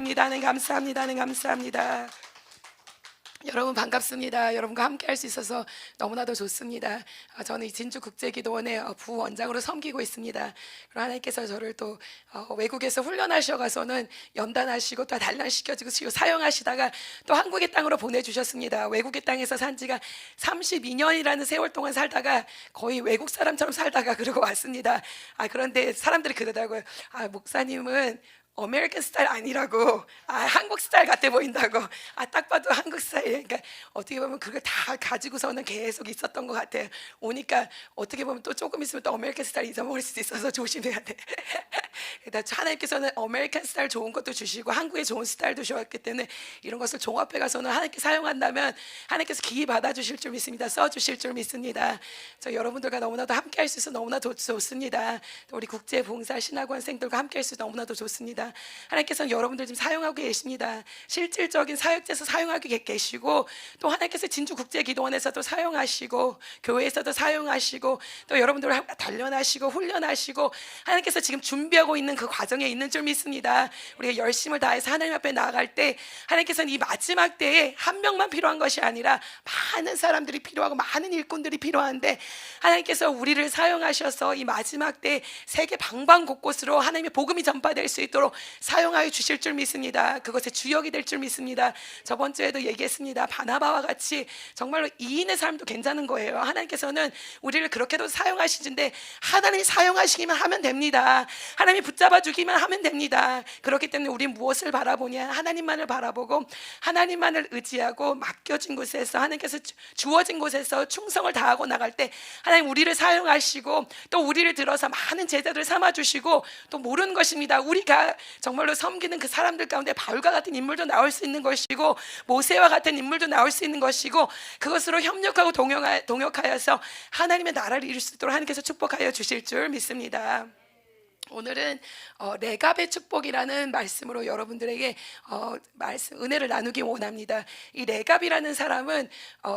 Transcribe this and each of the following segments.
감사합니다. 하나님 감사합니다. 하나님 감사합니다. 여러분 반갑습니다. 여러분과 함께 할 수 있어서 너무나도 좋습니다. 저는 이 진주국제기도원의 부원장으로 섬기고 있습니다. 그리고 하나님께서 저를 또 외국에서 훈련하셔가서는 연단하시고 또 단련시켜주시고 사용하시다가 또 한국의 땅으로 보내주셨습니다. 외국의 땅에서 산 지가 32년이라는 세월 동안 살다가 거의 외국 사람처럼 살다가 그러고 왔습니다. 그런데 사람들이 그러더라고요. 목사님은 아메리칸 스타일 아니라고, 한국 스타일 같아 보인다고. 딱 봐도 한국 스타일. 그러니까 어떻게 보면 그걸 다 가지고서는 계속 있었던 것 같아요. 오니까 어떻게 보면 또 조금 있으면 또 아메리칸 스타일 잊어먹을 수도 있어서 조심해야 돼. 하나님께서는 아메리칸 스타일 좋은 것도 주시고 한국의 좋은 스타일도 주셨기 때문에 이런 것을 종합해 가서는 하나님께 사용한다면 하나님께서 기히 받아주실 줄 믿습니다. 써주실 줄 믿습니다. 저 여러분들과 너무나도 함께 할 수 있어서 너무나도 좋습니다. 또 우리 국제봉사 신학원생들과 함께 할 수 있어서 너무나도 좋습니다. 하나님께서는 여러분들 지금 사용하고 계십니다. 실질적인 사역자에서 사용하고 계시고 또 하나님께서 진주국제기도원에서도 사용하시고 교회에서도 사용하시고 또 여러분들을 단련하시고 훈련하시고 하나님께서 지금 준비하고 있는 그 과정에 있는 줄 믿습니다. 우리가 열심을 다해서 하나님 앞에 나아갈 때 하나님께서는 이 마지막 때에 한 명만 필요한 것이 아니라 많은 사람들이 필요하고 많은 일꾼들이 필요한데 하나님께서 우리를 사용하셔서 이 마지막 때 세계 방방곳곳으로 하나님의 복음이 전파될 수 있도록 사용하여 주실 줄 믿습니다. 그것의 주역이 될 줄 믿습니다. 저번 주에도 얘기했습니다. 바나바와 같이 정말로 2인의 삶도 괜찮은 거예요. 하나님께서는 우리를 그렇게도 사용하시는데 하나님이 사용하시기만 하면 됩니다. 하나님이 붙잡아 주기만 하면 됩니다. 그렇기 때문에 우리는 무엇을 바라보냐? 하나님만을 바라보고 하나님만을 의지하고 맡겨진 곳에서 하나님께서 주어진 곳에서 충성을 다하고 나갈 때 하나님 우리를 사용하시고 또 우리를 들어서 많은 제자들을 삼아주시고 또 모르는 것입니다. 우리가 정말로 섬기는 그 사람들 가운데 바울과 같은 인물도 나올 수 있는 것이고 모세와 같은 인물도 나올 수 있는 것이고 그것으로 협력하고 동역하여서 하나님의 나라를 이룰 수 있도록 하나님께서 축복하여 주실 줄 믿습니다. 오늘은 레갑의 축복이라는 말씀으로 여러분들에게 은혜를 나누기 원합니다. 이 레갑이라는 사람은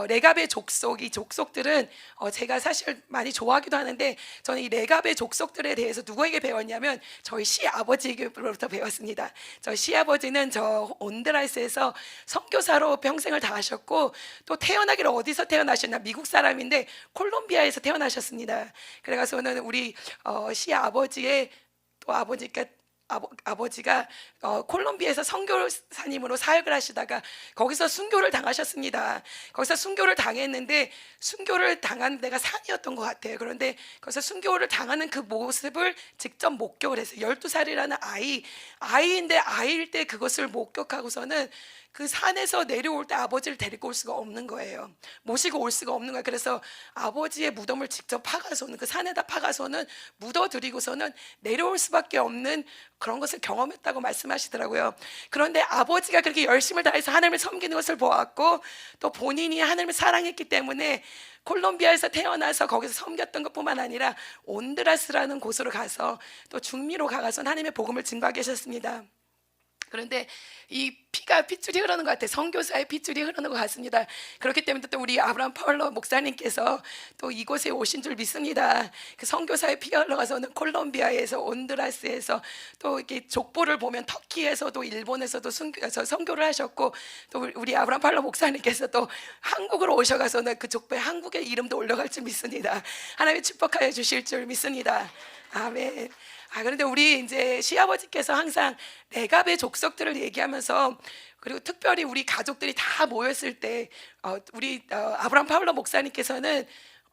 레갑의 족속, 이 족속들은 제가 사실 많이 좋아하기도 하는데 저는 이 레갑의 족속들에 대해서 누구에게 배웠냐면 저희 시아버지로부터 배웠습니다. 저희 시아버지는 저 온드라스에서 선교사로 평생을 다 하셨고 또 태어나기를 어디서 태어나셨나 미국 사람인데 콜롬비아에서 태어나셨습니다. 그래가서는 우리 시아버지의 또 아버지가 콜롬비아에서 선교사님으로 사역을 하시다가 거기서 순교를 당하셨습니다. 거기서 순교를 당했는데 순교를 당한 데가 산이었던 것 같아요. 그런데 거기서 순교를 당하는 그 모습을 직접 목격을 했어요. 12살이라는 아이인데 아이일 때 그것을 목격하고서는 그 산에서 내려올 때 아버지를 데리고 올 수가 없는 거예요. 모시고 올 수가 없는 거예요. 그래서 아버지의 무덤을 직접 파가서는 그 산에다 파가서는 묻어드리고서는 내려올 수밖에 없는 그런 것을 경험했다고 말씀하시더라고요. 그런데 아버지가 그렇게 열심을 다해서 하나님을 섬기는 것을 보았고 또 본인이 하나님을 사랑했기 때문에 콜롬비아에서 태어나서 거기서 섬겼던 것뿐만 아니라 온드라스라는 곳으로 가서 또 중미로 가서 하나님의 복음을 증거하게 하셨습니다. 그런데 이 핏줄이 흐르는 것 같아요. 선교사의 핏줄이 흐르는 것 같습니다. 그렇기 때문에 또 우리 아브라함 파울러 목사님께서 또 이곳에 오신 줄 믿습니다. 그 선교사의 피가 흘러가서는 콜롬비아에서 온두라스에서 또 이렇게 족보를 보면 터키에서도 일본에서도 선교를 하셨고 또 우리 아브라함 파울러 목사님께서 또 한국으로 오셔가서는 그 족보에 한국의 이름도 올라갈 줄 믿습니다. 하나님이 축복하여 주실 줄 믿습니다. 아멘. 그런데 우리 이제 시아버지께서 항상 레갑의 족속들을 얘기하면서 그리고 특별히 우리 가족들이 다 모였을 때 우리 아브라함 파울러 목사님께서는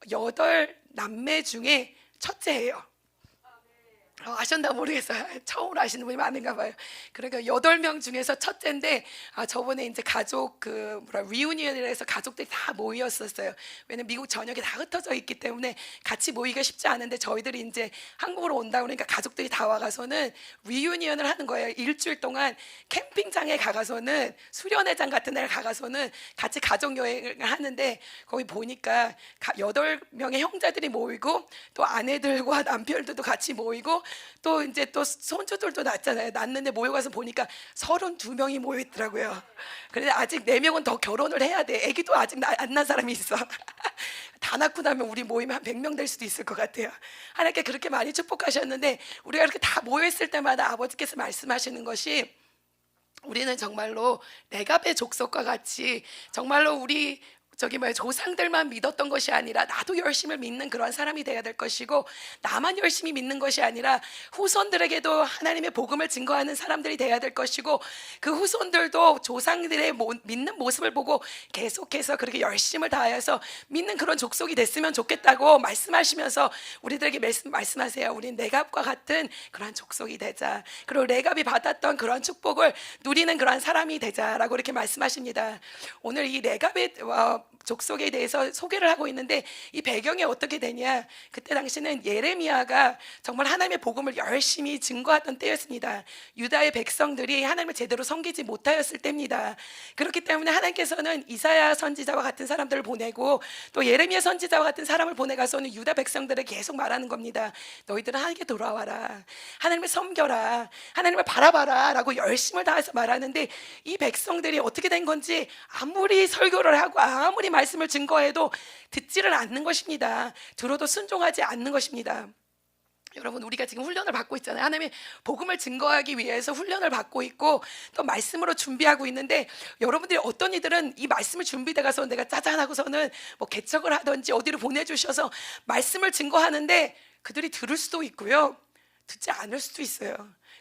8남매 중에 첫째예요. 아셨나 모르겠어요. 처음으로 아시는 분이 많은가 봐요. 그러니까 8명 중에서 첫째인데 저번에 이제 가족 리유니언을 해서 가족들이 다 모였었어요. 왜냐면 미국 전역에 다 흩어져 있기 때문에 같이 모이기가 쉽지 않은데 저희들이 이제 한국으로 온다 그러니까 가족들이 다 와가서는 리유니언을 하는 거예요. 일주일 동안 캠핑장에 가가서는 수련회장 같은 데를 가가서는 같이 가족 여행을 하는데 거기 보니까 8명의 형제들이 모이고 또 아내들과 남편들도 같이 모이고 또 이제 또 손주들도 낳잖아요. 낳는데 모여가서 보니까 32명이 모여 있더라고요. 그런데 아직 4명은 더 결혼을 해야 돼. 아기도 아직 안 난 사람이 있어. 다 낳고 나면 우리 모이면 한 100명 될 수도 있을 것 같아요. 하나님께 그렇게 많이 축복하셨는데 우리가 이렇게 다 모여 있을 때마다 아버지께서 말씀하시는 것이 우리는 정말로 레갑의 족속과 같이 정말로 우리 조상들만 믿었던 것이 아니라 나도 열심을 믿는 그런 사람이 돼야 될 것이고, 나만 열심히 믿는 것이 아니라 후손들에게도 하나님의 복음을 증거하는 사람들이 돼야 될 것이고, 그 후손들도 조상들의 믿는 모습을 보고 계속해서 그렇게 열심을 다하여서 믿는 그런 족속이 됐으면 좋겠다고 말씀하시면서 우리들에게 말씀하세요. 우린 레갑과 같은 그러한 족속이 되자, 그리고 레갑이 받았던 그런 축복을 누리는 그러한 사람이 되자라고 이렇게 말씀하십니다. 오늘 이 레갑의 족속에 대해서 소개를 하고 있는데, 이 배경이 어떻게 되냐, 그때 당시는 예레미야가 정말 하나님의 복음을 열심히 증거하던 때였습니다. 유다의 백성들이 하나님을 제대로 섬기지 못하였을 때입니다. 그렇기 때문에 하나님께서는 이사야 선지자와 같은 사람들을 보내고 또 예레미야 선지자와 같은 사람을 보내가서는 유다 백성들을 계속 말하는 겁니다. 너희들은 하나님께 돌아와라, 하나님을 섬겨라, 하나님을 바라봐라 라고 열심을 다해서 말하는데, 이 백성들이 어떻게 된 건지 아무리 설교를 하고 아무리 말씀을 증거해도 듣지를 않는 것입니다. 들어도 순종하지 않는 것입니다. 여러분, 우리가 지금 훈련을 받고 있잖아요. 하나님의 복음을 증거하기 위해서 훈련을 받고 있고 또 말씀으로 준비하고 있는데, 여러분들이 어떤 이들은 이 말씀을 준비돼 가서 내가 짜잔하고서는 뭐 개척을 하든지 어디로 보내주셔서 말씀을 증거하는데 그들이 들을 수도 있고요, 듣지 않을 수도 있어요.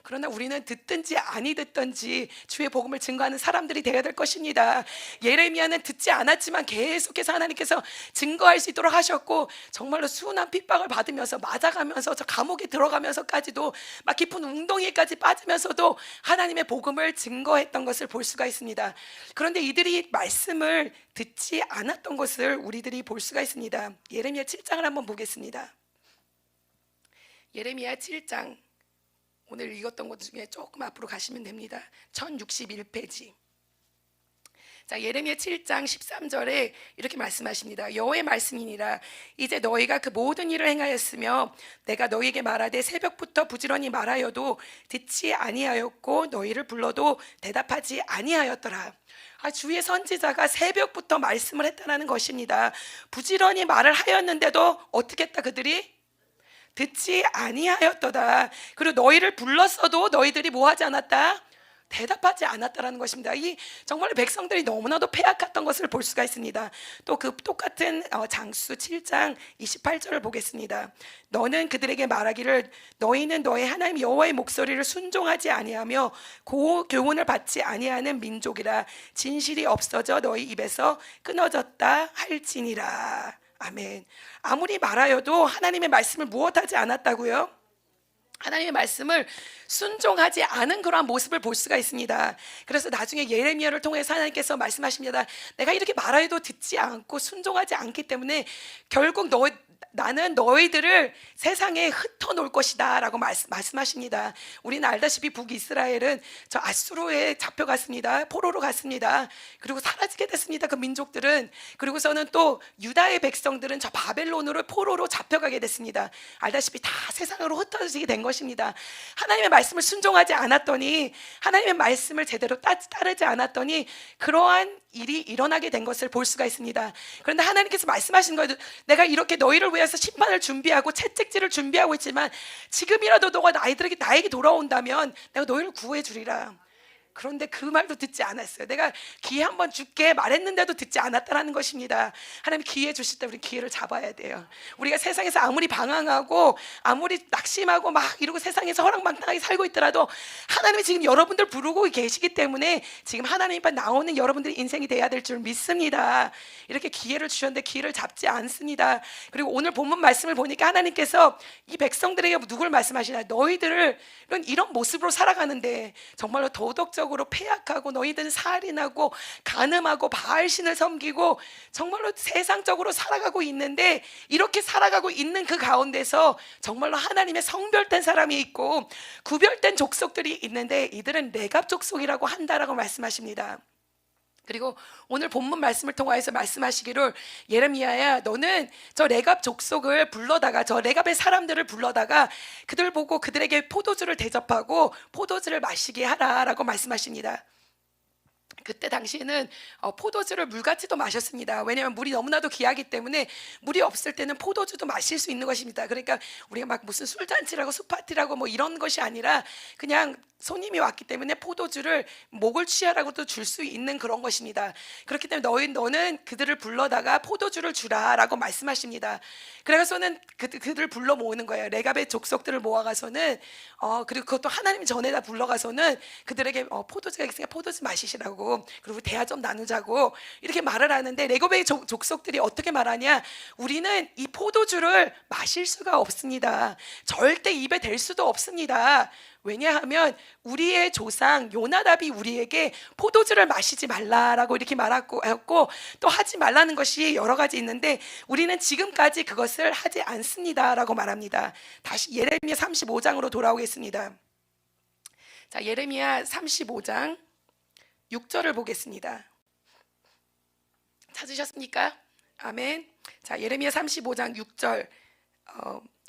그러나 우리는 듣든지 아니 듣든지 주의 복음을 증거하는 사람들이 되어야 될 것입니다. 예레미야는 듣지 않았지만 계속해서 하나님께서 증거할 수 있도록 하셨고, 정말로 수많은 핍박을 받으면서 맞아가면서 저 감옥에 들어가면서까지도 막 깊은 웅덩이까지 빠지면서도 하나님의 복음을 증거했던 것을 볼 수가 있습니다. 그런데 이들이 말씀을 듣지 않았던 것을 우리들이 볼 수가 있습니다. 예레미야 7장을 한번 보겠습니다. 예레미야 7장, 오늘 읽었던 것 중에 조금 앞으로 가시면 됩니다. 1061페이지. 자, 예레미야 7장 13절에 이렇게 말씀하십니다. 여호와의 말씀이니라. 이제 너희가 그 모든 일을 행하였으며 내가 너희에게 말하되 새벽부터 부지런히 말하여도 듣지 아니하였고 너희를 불러도 대답하지 아니하였더라. 주의 선지자가 새벽부터 말씀을 했다는 것입니다. 부지런히 말을 하였는데도 어떻게 했다? 그들이 듣지 아니하였도다. 그리고 너희를 불렀어도 너희들이 뭐하지 않았다? 대답하지 않았다라는 것입니다. 이 정말 백성들이 너무나도 패악했던 것을 볼 수가 있습니다. 또 그 똑같은 장수 7장 28절을 보겠습니다. 너는 그들에게 말하기를 너희는 너의 하나님 여호와의 목소리를 순종하지 아니하며 교훈을 받지 아니하는 민족이라. 진실이 없어져 너희 입에서 끊어졌다 할지니라. 아멘. 아무리 말하여도 하나님의 말씀을 무엇하지 않았다고요? 하나님의 말씀을 순종하지 않은 그러한 모습을 볼 수가 있습니다. 그래서 나중에 예레미야를 통해서 하나님께서 말씀하십니다. 내가 이렇게 말하여도 듣지 않고 순종하지 않기 때문에 결국 나는 너희들을 세상에 흩어놓을 것이다 라고 말씀하십니다. 우리는 알다시피 북이스라엘은 저 아수르에 잡혀갔습니다. 포로로 갔습니다. 그리고 사라지게 됐습니다. 그 민족들은. 그리고서는 또 유다의 백성들은 저 바벨론으로 포로로 잡혀가게 됐습니다. 알다시피 다 세상으로 흩어지게 된 것입니다. 하나님의 말씀을 순종하지 않았더니, 하나님의 말씀을 제대로 따르지 않았더니 그러한 일이 일어나게 된 것을 볼 수가 있습니다. 그런데 하나님께서 말씀하신 거예요. 내가 이렇게 너희를 위해서 심판을 준비하고 채찍질을 준비하고 있지만 지금이라도 너가 나에게 돌아온다면 내가 너희를 구해 주리라. 그런데 그 말도 듣지 않았어요. 내가 기회 한번 줄게 말했는데도 듣지 않았다라는 것입니다. 하나님 기회 주실 때 우리 기회를 잡아야 돼요. 우리가 세상에서 아무리 방황하고 아무리 낙심하고 막 이러고 세상에서 허랑방탕하게 살고 있더라도 하나님이 지금 여러분들 부르고 계시기 때문에 지금 하나님 앞에 나오는 여러분들의 인생이 돼야 될 줄 믿습니다. 이렇게 기회를 주셨는데 기회를 잡지 않습니다. 그리고 오늘 본문 말씀을 보니까 하나님께서 이 백성들에게 누굴 말씀하시나? 너희들을 이런 모습으로 살아가는데 정말로 도덕적으로 패악하고 너희들은 살인하고 간음하고 바알신을 섬기고 정말로 세상적으로 살아가고 있는데, 이렇게 살아가고 있는 그 가운데서 정말로 하나님의 성별된 사람이 있고 구별된 족속들이 있는데 이들은 레갑 족속이라고 한다라고 말씀하십니다. 그리고 오늘 본문 말씀을 통하여서 말씀하시기를 예레미야야, 너는 저 레갑 족속을 불러다가 저 레갑의 사람들을 불러다가 그들 보고 그들에게 포도주를 대접하고 포도주를 마시게 하라라고 말씀하십니다. 그때 당시에는 포도주를 물같이도 마셨습니다. 왜냐하면 물이 너무나도 귀하기 때문에 물이 없을 때는 포도주도 마실 수 있는 것입니다. 그러니까 우리가 막 무슨 술잔치라고 스파티라고 뭐 이런 것이 아니라 그냥 손님이 왔기 때문에 포도주를 목을 취하라고도 줄 수 있는 그런 것입니다. 그렇기 때문에 너는 그들을 불러다가 포도주를 주라라고 말씀하십니다. 그래서는 그들을 불러 모으는 거예요. 레갑의 족속들을 모아가서는 그리고 그것도 하나님 전에다 불러가서는 그들에게 포도주가 있으니까 포도주 마시시라고, 그리고 대화 좀 나누자고 이렇게 말을 하는데, 레갑의 족속들이 어떻게 말하냐? 우리는 이 포도주를 마실 수가 없습니다. 절대 입에 댈 수도 없습니다. 왜냐하면 우리의 조상 요나답이 우리에게 포도주를 마시지 말라라고 이렇게 말하고 했고, 또 하지 말라는 것이 여러 가지 있는데 우리는 지금까지 그것을 하지 않습니다라고 말합니다. 다시 예레미야 35장으로 돌아오겠습니다. 자, 예레미야 35장 6절을 보겠습니다. 찾으셨습니까? 아멘. 자, 예레미야 35장 6절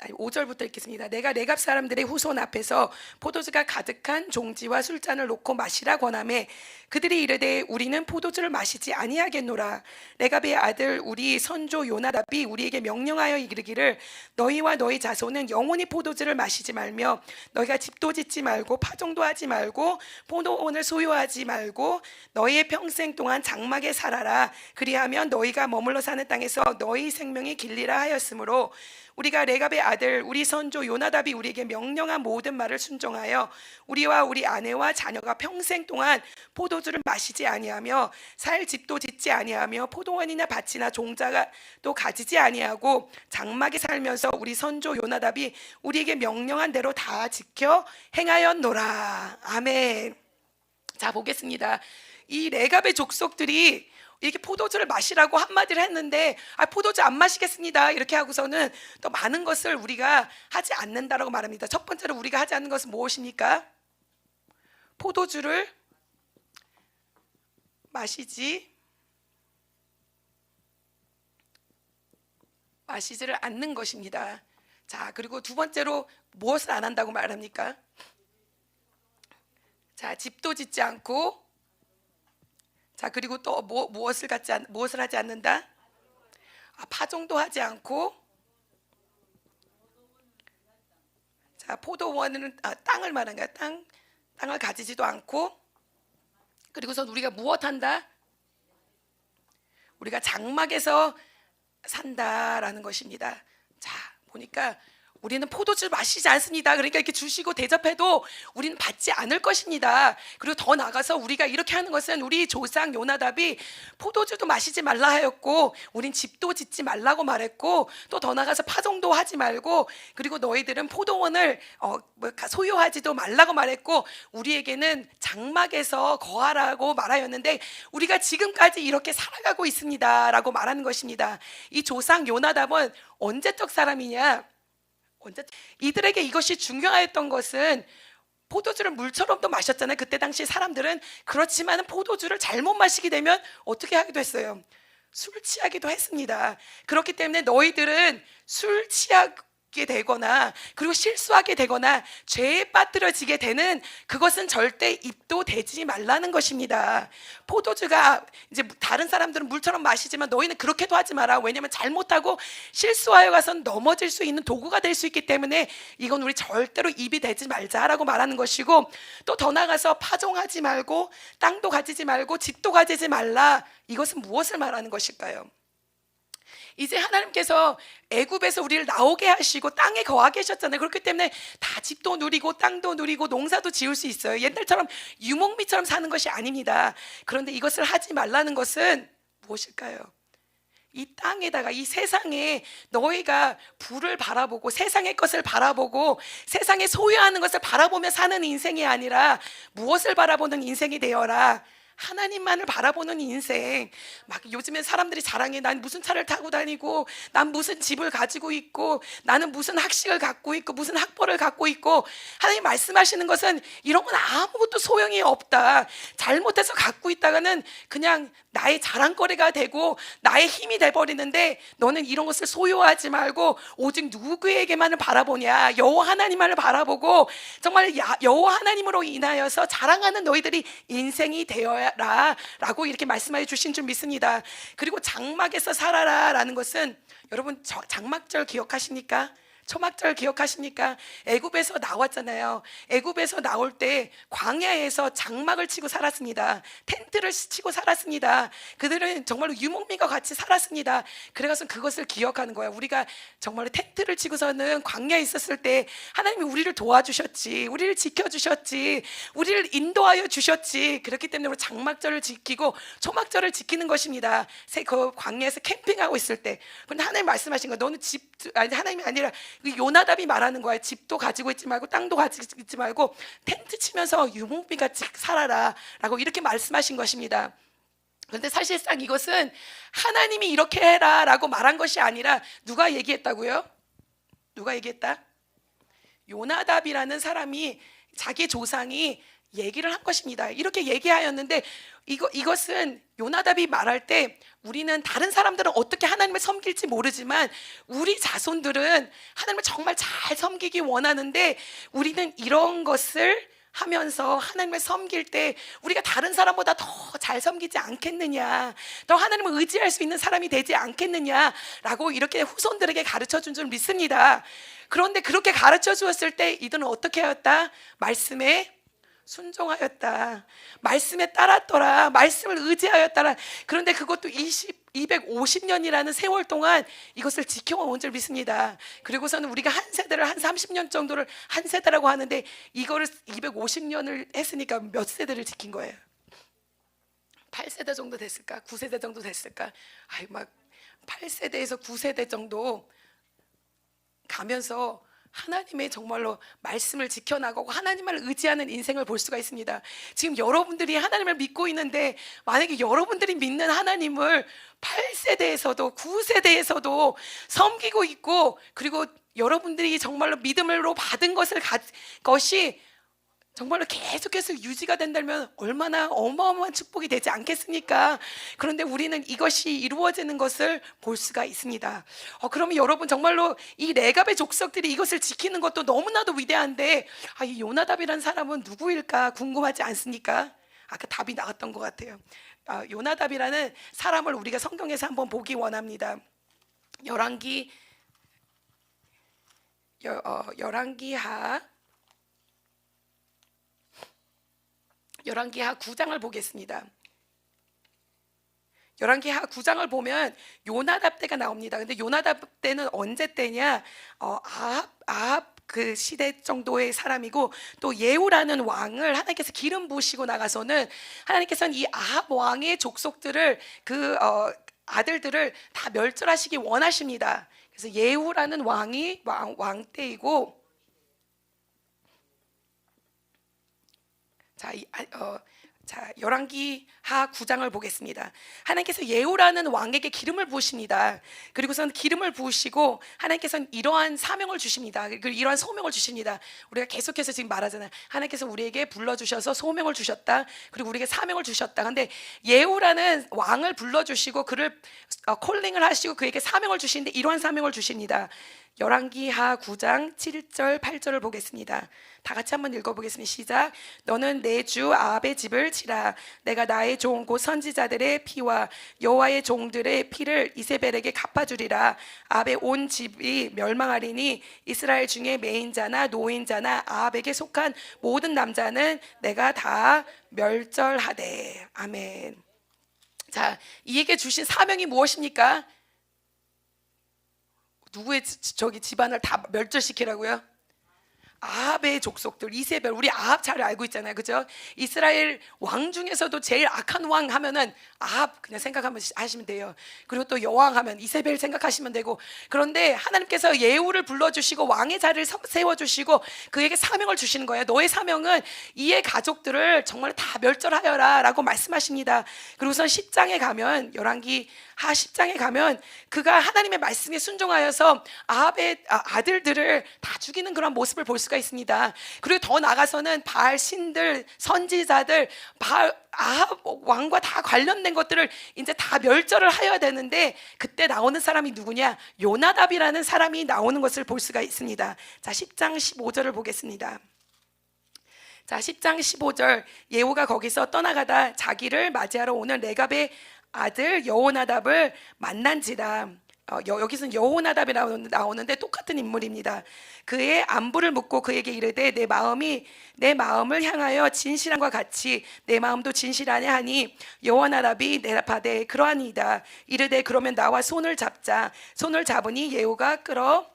5절부터 읽겠습니다. 내가 레갑 사람들의 후손 앞에서 포도주가 가득한 종지와 술잔을 놓고 마시라 권하매 그들이 이르되 우리는 포도주를 마시지 아니하겠노라. 레갑의 아들 우리 선조 요나답이 우리에게 명령하여 이르기를 너희와 너희 자손은 영원히 포도주를 마시지 말며 너희가 집도 짓지 말고 파종도 하지 말고 포도원을 소유하지 말고 너희의 평생 동안 장막에 살아라. 그리하면 너희가 머물러 사는 땅에서 너희 생명이 길리라 하였으므로 우리가 레갑의 아들 우리 선조 요나답이 우리에게 명령한 모든 말을 순종하여 우리와 우리 아내와 자녀가 평생 동안 포도주를 마시지 아니하며 살 집도 짓지 아니하며 포도원이나 밭이나 종자가 또 가지지 아니하고 장막에 살면서 우리 선조 요나답이 우리에게 명령한 대로 다 지켜 행하였노라. 아멘. 자, 보겠습니다. 이 레갑의 족속들이 이렇게 포도주를 마시라고 한마디를 했는데 포도주 안 마시겠습니다 이렇게 하고서는 또 많은 것을 우리가 하지 않는다라고 말합니다. 첫 번째로 우리가 하지 않는 것은 무엇입니까? 포도주를 마시지를 않는 것입니다. 자, 그리고 두 번째로 무엇을 안 한다고 말합니까? 자, 집도 짓지 않고, 자, 그리고 또 무엇을 하지 않는다? 파종도 하지 않고, 자, 포도원은 땅을 말하는 거야. 땅을 가지지도 않고, 그리고선 우리가 무엇 한다? 우리가 장막에서 산다라는 것입니다. 자, 보니까 우리는 포도주를 마시지 않습니다. 그러니까 이렇게 주시고 대접해도 우리는 받지 않을 것입니다. 그리고 더 나아가서 우리가 이렇게 하는 것은 우리 조상 요나답이 포도주도 마시지 말라 하였고 우린 집도 짓지 말라고 말했고 또 더 나아가서 파종도 하지 말고 그리고 너희들은 포도원을 소유하지도 말라고 말했고 우리에게는 장막에서 거하라고 말하였는데 우리가 지금까지 이렇게 살아가고 있습니다 라고 말하는 것입니다. 이 조상 요나답은 언제적 사람이냐? 이들에게 이것이 중요했던 것은 포도주를 물처럼도 마셨잖아요. 그때 당시 사람들은. 그렇지만 포도주를 잘못 마시게 되면 어떻게 하기도 했어요? 술 취하기도 했습니다. 그렇기 때문에 너희들은 술 취하게 되거나 그리고 실수하게 되거나 죄에 빠뜨려지게 되는 그것은 절대 입도 대지 말라는 것입니다. 포도주가 이제 다른 사람들은 물처럼 마시지만 너희는 그렇게도 하지 마라. 왜냐하면 잘못하고 실수하여 가선 넘어질 수 있는 도구가 될 수 있기 때문에 이건 우리 절대로 입이 대지 말자라고 말하는 것이고 또 더 나아가서 파종하지 말고 땅도 가지지 말고 집도 가지지 말라. 이것은 무엇을 말하는 것일까요? 이제 하나님께서 애굽에서 우리를 나오게 하시고 땅에 거하게 하셨잖아요. 그렇기 때문에 다 집도 누리고 땅도 누리고 농사도 지을 수 있어요. 옛날처럼 유목민처럼 사는 것이 아닙니다. 그런데 이것을 하지 말라는 것은 무엇일까요? 이 땅에다가 이 세상에 너희가 부를 바라보고 세상의 것을 바라보고 세상에 소유하는 것을 바라보며 사는 인생이 아니라 무엇을 바라보는 인생이 되어라. 하나님만을 바라보는 인생. 막 요즘엔 사람들이 자랑해. 난 무슨 차를 타고 다니고 난 무슨 집을 가지고 있고 나는 무슨 학식을 갖고 있고 무슨 학벌을 갖고 있고. 하나님 말씀하시는 것은 이런 건 아무것도 소용이 없다. 잘못해서 갖고 있다가는 그냥 나의 자랑거리가 되고 나의 힘이 돼버리는데 너는 이런 것을 소유하지 말고 오직 누구에게만을 바라보냐? 여호와 하나님만을 바라보고 정말 여호와 하나님으로 인하여서 자랑하는 너희들이 인생이 되어야 살아라라고 이렇게 말씀하여 주신 줄 믿습니다. 그리고 장막에서 살아라라는 것은 여러분 장막절 기억하십니까? 초막절 기억하십니까? 애굽에서 나왔잖아요. 애굽에서 나올 때 광야에서 장막을 치고 살았습니다. 텐트를 치고 살았습니다. 그들은 정말로 유목민과 같이 살았습니다. 그래서 그것을 기억하는 거예요. 우리가 정말로 텐트를 치고서는 광야에 있었을 때 하나님이 우리를 도와주셨지, 우리를 지켜주셨지, 우리를 인도하여 주셨지. 그렇기 때문에 우리 장막절을 지키고 초막절을 지키는 것입니다. 그 광야에서 캠핑하고 있을 때. 근데 하나님 말씀하신 거, 너는 하나님이 아니라 요나답이 말하는 거예요. 집도 가지고 있지 말고 땅도 가지고 있지 말고 텐트 치면서 유목민같이 살아라 라고 이렇게 말씀하신 것입니다. 그런데 사실상 이것은 하나님이 이렇게 해라 라고 말한 것이 아니라 누가 얘기했다고요? 누가 얘기했다? 요나답이라는 사람이, 자기 조상이 얘기를 한 것입니다. 이렇게 얘기하였는데 이것은 요나답이 말할 때 우리는 다른 사람들은 어떻게 하나님을 섬길지 모르지만 우리 자손들은 하나님을 정말 잘 섬기기 원하는데 우리는 이런 것을 하면서 하나님을 섬길 때 우리가 다른 사람보다 더 잘 섬기지 않겠느냐, 더 하나님을 의지할 수 있는 사람이 되지 않겠느냐라고 이렇게 후손들에게 가르쳐 준 줄 믿습니다. 그런데 그렇게 가르쳐 주었을 때 이들은 어떻게 하였다? 말씀에 순종하였다. 말씀에 따랐더라. 말씀을 의지하였더라. 그런데 그것도 250년이라는 세월 동안 이것을 지켜온 줄 믿습니다. 그리고서는 우리가 한 세대를 한 30년 정도를 한 세대라고 하는데 이거를 250년을 했으니까 몇 세대를 지킨 거예요? 8세대 정도 됐을까? 9세대 정도 됐을까? 막 8세대에서 9세대 정도 가면서 하나님의 정말로 말씀을 지켜나가고 하나님을 의지하는 인생을 볼 수가 있습니다. 지금 여러분들이 하나님을 믿고 있는데 만약에 여러분들이 믿는 하나님을 8세대에서도 9세대에서도 섬기고 있고, 그리고 여러분들이 정말로 믿음으로 받은 것이 정말로 계속해서 유지가 된다면 얼마나 어마어마한 축복이 되지 않겠습니까? 그런데 우리는 이것이 이루어지는 것을 볼 수가 있습니다. 그러면 여러분 정말로 이 레갑의 족속들이 이것을 지키는 것도 너무나도 위대한데 이 요나답이라는 사람은 누구일까 궁금하지 않습니까? 아까 답이 나왔던 것 같아요. 요나답이라는 사람을 우리가 성경에서 한번 보기 원합니다. 열왕기하 9장을 보겠습니다. 열왕기하 9장을 보면 요나답 때가 나옵니다. 근데 요나답 때는 언제 때냐? 아합 그 시대 정도의 사람이고, 또 예후라는 왕을 하나님께서 기름 부으시고 나가서는 하나님께서는 이 아합 왕의 족속들을 아들들을 다 멸절하시기 원하십니다. 그래서 예후라는 왕이 왕 때이고, 열왕기하 9장을 보겠습니다. 하나님께서 예후라는 왕에게 기름을 부으십니다. 그리고선 기름을 부으시고 하나님께서는 이러한 사명을 주십니다. 그리고 이러한 소명을 주십니다. 우리가 계속해서 지금 말하잖아요. 하나님께서 우리에게 불러주셔서 소명을 주셨다. 그리고 우리에게 사명을 주셨다. 근데 예후라는 왕을 불러주시고 그를 콜링을 하시고 그에게 사명을 주시는데 이러한 사명을 주십니다. 열왕기하 9장 7절 8절을 보겠습니다. 다 같이 한번 읽어보겠습니다. 시작. 너는 내 주 아합의 집을 치라. 내가 나의 종 곧 선지자들의 피와 여호와의 종들의 피를 이세벨에게 갚아주리라. 아합의 온 집이 멸망하리니 이스라엘 중에 매인자나 노인자나 아합에게 속한 모든 남자는 내가 다 멸절하되. 아멘. 자, 이에게 주신 사명이 무엇입니까? 누구의 집안을 다 멸절시키라고요? 아합의 족속들, 이세벨. 우리 아합 잘 알고 있잖아요, 그죠? 이스라엘 왕 중에서도 제일 악한 왕 하면은 아합 그냥 생각하면 하시면 돼요. 그리고 또 여왕 하면 이세벨 생각하시면 되고. 그런데 하나님께서 예후를 불러주시고 왕의 자리를 세워주시고 그에게 사명을 주시는 거예요. 너의 사명은 이의 가족들을 정말 다 멸절하여라 라고 말씀하십니다. 그리고선 10장에 가면, 열왕기하 10장에 가면 그가 하나님의 말씀에 순종하여서 아합의 아들들을 다 죽이는 그런 모습을 볼 수가 있습니다. 그리고 더 나가서는 바알 신들, 선지자들, 아합 왕과 다 관련된 것들을 이제 다 멸절을 하여야 되는데, 그때 나오는 사람이 누구냐? 요나답이라는 사람이 나오는 것을 볼 수가 있습니다. 자, 10장 15절을 보겠습니다. 자, 10장 15절 예후가 거기서 떠나가다 자기를 맞이하러 오는 레갑의 아들 여호나답을 만난지라. 여기서는 여호나답이 나오는데 똑같은 인물입니다. 그의 안부를 묻고 그에게 이르되 내 마음을 향하여 진실함과 같이 내 마음도 진실하냐 하니 여호나답이 대답하되 그러하니이다. 이르되 그러면 나와 손을 잡자. 손을 잡으니 예후가 끌어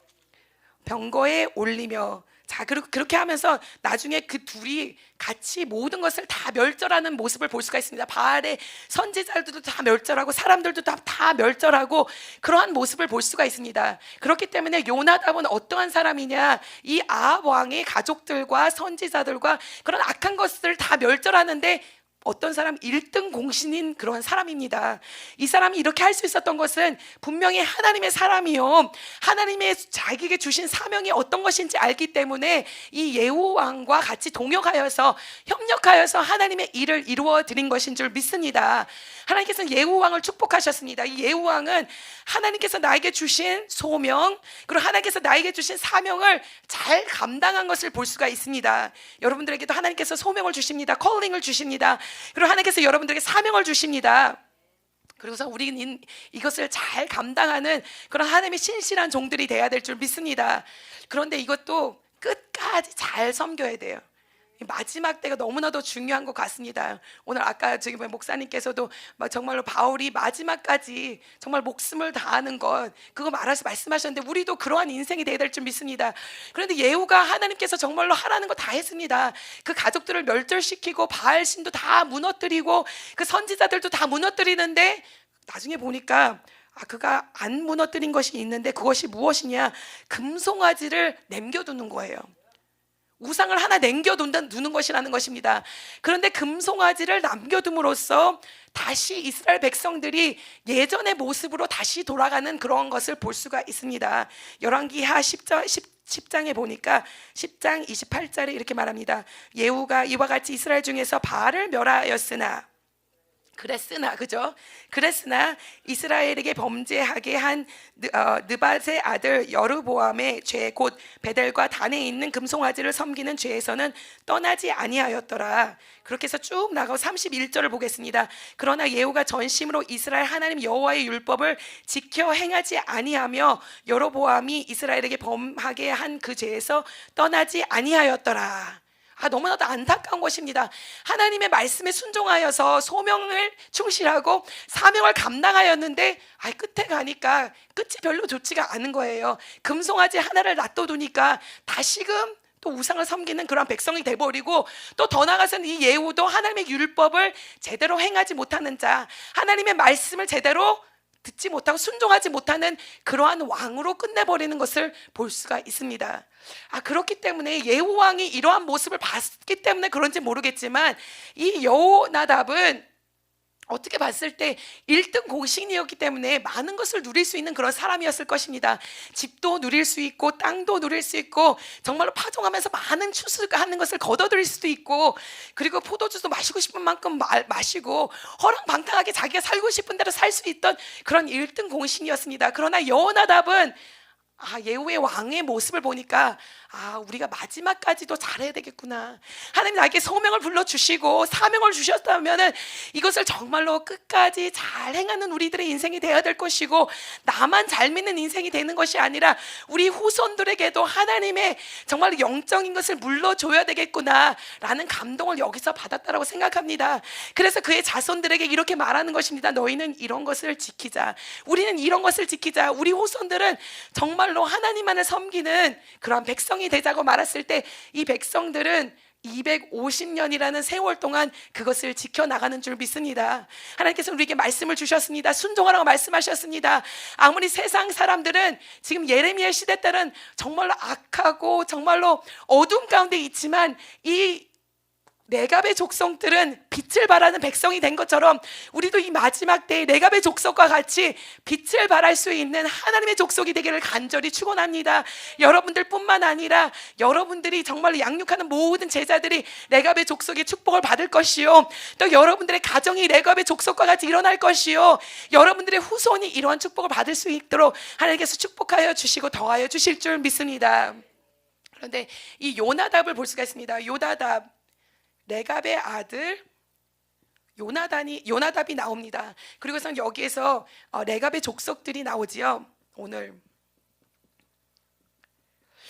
병거에 올리며. 자, 그렇게 하면서 나중에 그 둘이 같이 모든 것을 다 멸절하는 모습을 볼 수가 있습니다. 바알의 선지자들도 다 멸절하고 사람들도 다 멸절하고 그러한 모습을 볼 수가 있습니다. 그렇기 때문에 요나답은 어떠한 사람이냐, 이 아합 왕의 가족들과 선지자들과 그런 악한 것들을 다 멸절하는데 어떤 사람 1등 공신인 그런 사람입니다. 이 사람이 이렇게 할 수 있었던 것은 분명히 하나님의 사람이요, 하나님의 자기에게 주신 사명이 어떤 것인지 알기 때문에 이 예후 왕과 같이 동역하여서 협력하여서 하나님의 일을 이루어 드린 것인 줄 믿습니다. 하나님께서는 예후 왕을 축복하셨습니다. 이 예후 왕은 하나님께서 나에게 주신 소명, 그리고 하나님께서 나에게 주신 사명을 잘 감당한 것을 볼 수가 있습니다. 여러분들에게도 하나님께서 소명을 주십니다. 컬링을 주십니다. 그리고 하나님께서 여러분들에게 사명을 주십니다. 그래서 우리는 이것을 잘 감당하는 그런 하나님의 신실한 종들이 되어야 될 줄 믿습니다. 그런데 이것도 끝까지 잘 섬겨야 돼요. 마지막 때가 너무나도 중요한 것 같습니다. 오늘 아까 저기 목사님께서도 정말로 바울이 마지막까지 정말 목숨을 다하는 것, 그거 말씀하셨는데 우리도 그러한 인생이 되어야 될 줄 믿습니다. 그런데 예후가 하나님께서 정말로 하라는 거 다 했습니다. 그 가족들을 멸절시키고 바알 신도 다 무너뜨리고 그 선지자들도 다 무너뜨리는데 나중에 보니까 그가 안 무너뜨린 것이 있는데 그것이 무엇이냐, 금송아지를 남겨두는 거예요. 우상을 하나 남겨두는 것이라는 것입니다. 그런데 금송아지를 남겨둠으로써 다시 이스라엘 백성들이 예전의 모습으로 다시 돌아가는 그런 것을 볼 수가 있습니다. 열왕기하 10장에 보니까 10장 28절에 이렇게 말합니다. 예후가 이와 같이 이스라엘 중에서 바알을 멸하였으나, 그랬으나 이스라엘에게 범죄하게 한 느밧의 아들 여르보암의 죄 곧 베델과 단에 있는 금송아지를 섬기는 죄에서는 떠나지 아니하였더라. 그렇게 해서 쭉 나가고 31절을 보겠습니다. 그러나 예후가 전심으로 이스라엘 하나님 여호와의 율법을 지켜 행하지 아니하며 여로보암이 이스라엘에게 범하게 한 그 죄에서 떠나지 아니하였더라. 너무나도 안타까운 것입니다. 하나님의 말씀에 순종하여서 소명을 충실하고 사명을 감당하였는데 끝에 가니까 끝이 별로 좋지가 않은 거예요. 금송아지 하나를 놔둬두니까 다시금 또 우상을 섬기는 그런 백성이 돼버리고, 또 더 나아가서는 이 예후도 하나님의 율법을 제대로 행하지 못하는 자, 하나님의 말씀을 제대로 듣지 못하고 순종하지 못하는 그러한 왕으로 끝내버리는 것을 볼 수가 있습니다. 그렇기 때문에 예후 왕이 이러한 모습을 봤기 때문에 그런지 모르겠지만 이 여호나답은 어떻게 봤을 때 1등 공신이었기 때문에 많은 것을 누릴 수 있는 그런 사람이었을 것입니다. 집도 누릴 수 있고 땅도 누릴 수 있고 정말로 파종하면서 많은 추수하는 것을 거둬들일 수도 있고, 그리고 포도주도 마시고 싶은 만큼 마시고 허랑방탕하게 자기가 살고 싶은 대로 살 수 있던 그런 1등 공신이었습니다. 그러나 여호나답은 예후의 왕의 모습을 보니까 우리가 마지막까지도 잘해야 되겠구나. 하나님 나에게 소명을 불러주시고 사명을 주셨다면 이것을 정말로 끝까지 잘 행하는 우리들의 인생이 되어야 될 것이고, 나만 잘 믿는 인생이 되는 것이 아니라 우리 후손들에게도 하나님의 정말 영적인 것을 물러줘야 되겠구나 라는 감동을 여기서 받았다고 생각합니다. 그래서 그의 자손들에게 이렇게 말하는 것입니다. 너희는 이런 것을 지키자. 우리는 이런 것을 지키자. 우리 후손들은 정말로 하나님만을 섬기는 그런 백성이 되자고 말했을 때 이 백성들은 250년이라는 세월 동안 그것을 지켜나가는 줄 믿습니다. 하나님께서 우리에게 말씀을 주셨습니다. 순종하라고 말씀하셨습니다. 아무리 세상 사람들은 지금 예레미야 시대 때는 정말로 악하고 정말로 어둠 가운데 있지만 이 레갑의 족속들은 빛을 발하는 백성이 된 것처럼 우리도 이 마지막 때에 레갑의 족속과 같이 빛을 발할 수 있는 하나님의 족속이 되기를 간절히 축원합니다. 여러분들뿐만 아니라 여러분들이 정말로 양육하는 모든 제자들이 레갑의 족속의 축복을 받을 것이요, 또 여러분들의 가정이 레갑의 족속과 같이 일어날 것이요, 여러분들의 후손이 이러한 축복을 받을 수 있도록 하나님께서 축복하여 주시고 더하여 주실 줄 믿습니다. 그런데 이 요나답을 볼 수가 있습니다. 요나답 레갑의 아들 요나답이 나옵니다. 그리고선 여기에서 레갑의 족속들이 나오지요. 오늘.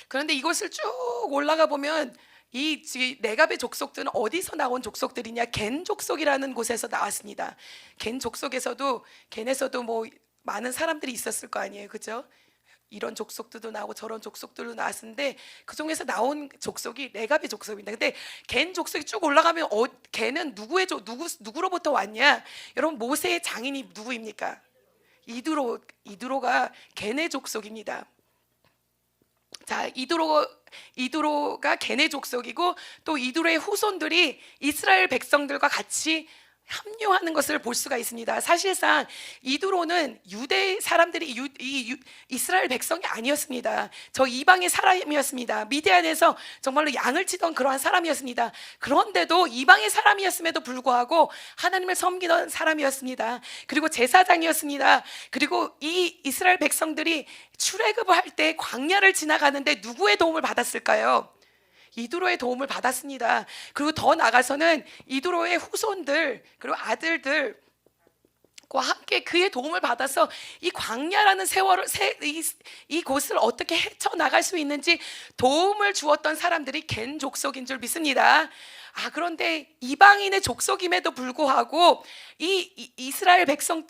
그런데 이것을 쭉 올라가 보면 이 레갑의 족속들은 어디서 나온 족속들이냐? 겐 족속이라는 곳에서 나왔습니다. 겐 족속에서도 겐에서도 뭐 많은 사람들이 있었을 거 아니에요, 그죠? 이런 족속들도 나오고 저런 족속들도 나왔는데 그 중에서 나온 족속이 레갑의 족속입니다. 근데 겐 족속이 쭉 올라가면 겐은 누구로부터 왔냐? 여러분 모세의 장인이 누구입니까? 이드로가 겐의 족속입니다. 자, 이드로가 겐의 족속이고 또 이드로의 후손들이 이스라엘 백성들과 같이 합류하는 것을 볼 수가 있습니다. 사실상 이드로는 유대 사람들이 이스라엘 백성이 아니었습니다. 저 이방의 사람이었습니다. 미디안에서 정말로 양을 치던 그러한 사람이었습니다. 그런데도 이방의 사람이었음에도 불구하고 하나님을 섬기던 사람이었습니다. 그리고 제사장이었습니다. 그리고 이 이스라엘 백성들이 출애굽을 할 때 광야를 지나가는데 누구의 도움을 받았을까요? 이드로의 도움을 받았습니다. 그리고 더 나가서는 이드로의 후손들 그리고 아들들과 함께 그의 도움을 받아서 이 광야라는 이 곳을 어떻게 헤쳐나갈 수 있는지 도움을 주었던 사람들이 겐 족속인 줄 믿습니다. 그런데 이방인의 족속임에도 불구하고 이 이스라엘 백성